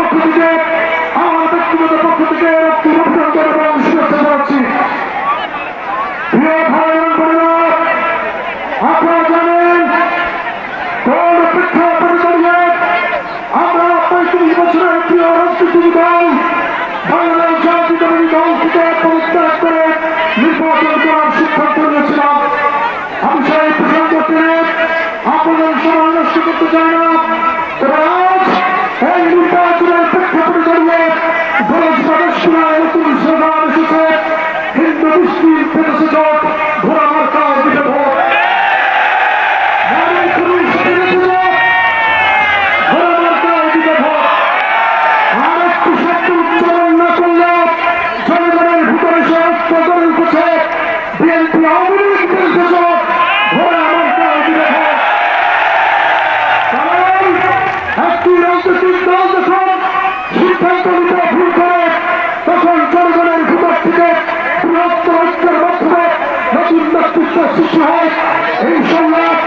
পক্ষ থেকে আমার ব্যক্তিগত পক্ষ থেকে অভিনন্দন এবং শুভেচ্ছা জানাচ্ছি। প্রিয় ভাই এবং বোনেরা, আপনারা জানেন কোন প্রেক্ষাপটে দাঁড়িয়ে আমরা ৩৫ বছরের প্রিয় রাজনীতিবিদ দল বাংলাদেশ জাতীয়তাবাদী দল থেকে পরিত্যাগ করে নির্বাচন করার সিদ্ধান্ত নিয়েছিলাম। আমি সেই প্রসঙ্গ টেনে আপনাদের সময় নষ্ট করতে চাই না। তবে আজ এই নির্বাচনের প্রেক্ষাপটে দাঁড়িয়ে নতুন স্লোগান এসেছে, হিন্দু মুসলিম পেতেছে জোট, ঘোড়া মার্কায় দিতে ভোট। আরেকটু শব্দ উচ্চারণ না করলে জনগণের ভিতরে সে ঐক্য উঠেছে। বিএনপি আওয়ামী লীগ পেতেছে জোট, ঘোড়া মার্কায় দিতে ভোট। কারণ একটি রাজনৈতিক দল যখন সিদ্ধান্ত নিতে ভুল করে তখন জনগণের ভিতর থেকে বৃহত্তর ঐক্যের মাধ্যমে নতুন নেতৃত্ব সৃষ্টি হয়। এই সংলাপ